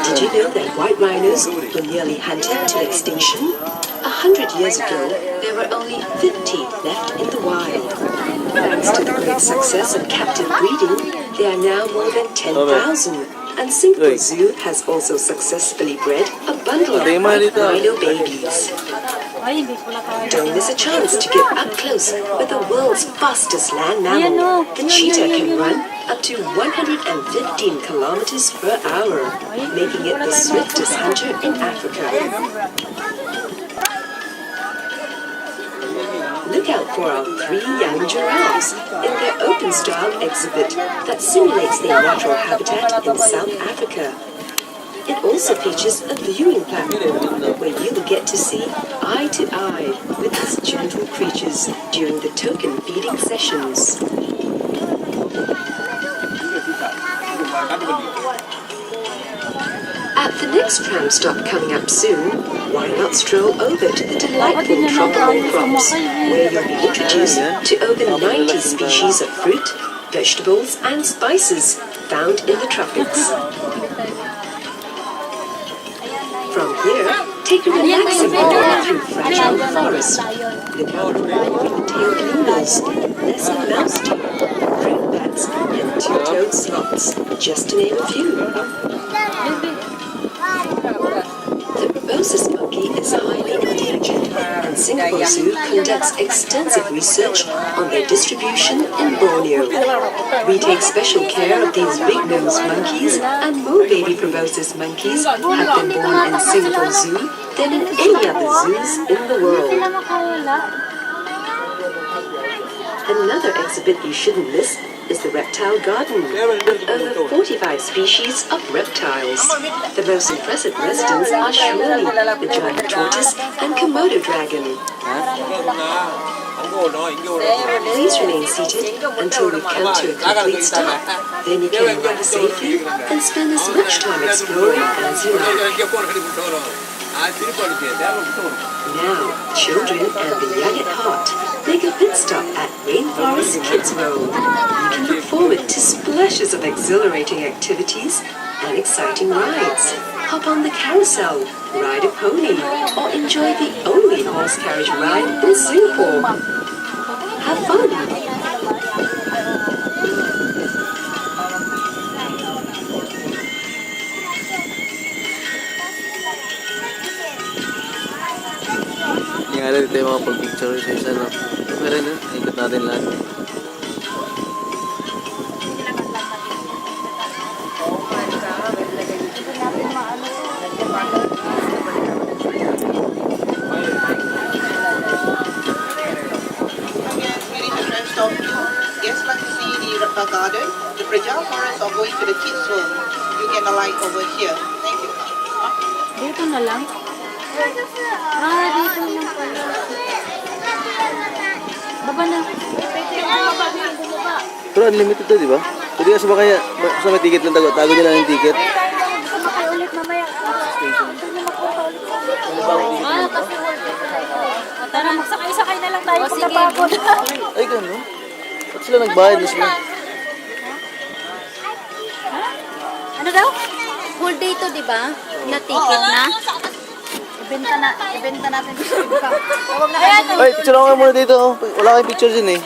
Did you know that white rhinos were nearly hunted to extinction? 100 years ago, there were only 50 left in the wild. Thanks to the great success of captive breeding, there are now more than 10,000. And Singapore Zoo has also successfully bred a bundle of white rhino babies. Don't miss a chance to get up close with the world's fastest land mammal. The cheetah can run up to 115 kilometers per hour, making it the swiftest hunter in Africa. Look out for our 3 young giraffes in their open-style exhibit that simulates their natural habitat in South Africa. It also features a viewing platform where you will get to see eye to eye with these gentle creatures during the token feeding sessions. At the next tram stop coming up soon, why not stroll over to the delightful tropical crops, where you'll be introduced to over 90 species of fruit, vegetables and spices found in the tropics. From here, take a relaxing walk through fragile forest. Look out for ring-tailed lemurs, lesser mouse deer, fruit bats and two-toed sloths, just to name a few. The rhesus monkey is highly endangered, and Singapore Zoo conducts extensive research on their distribution in Borneo. We take special care of these big-nosed monkeys, and more baby proboscis monkeys have been born in Singapore Zoo than in any other zoos in the world. Another exhibit you shouldn't miss is the Reptile Garden, with over 45 species of reptiles. The most impressive residents are surely the giant tortoise and Komodo dragon. Please remain seated until we've come to a complete stop. Then you can relax safely and spend as much time exploring as you like. Now, children and the young at heart make a pit stop at Rainforest Kids World. You can look forward to splashes of exhilarating activities and exciting rides. Hop on the carousel, ride a pony, or enjoy the only horse carriage ride in Singapore. Have fun! Yang ada dito yung mga pag-picture sa isa, no? Pero yun, ikot natin lahat. Guests like to see the Reptile Garden, the Fragile Forest, or going to the Kids World. You can alight over here. Thank you. Dito na lang? Dito lang pala. Baba na. Pero unlimited to, di ba? Pwede ka sumakay, basta may ticket lang, tago nyo lang yung ticket. Sumakay ulit mamaya. Station. Kasi tara, magsakay-sakay na lang tayo pag napagod. Ay, gano'n? Ba't sila nagbayad na sila? Ano daw? Whole day to, di ba? Na ticket na. Ibenta natin dito. Ay, picture ako muna dito. Wala kayong picture dyan eh.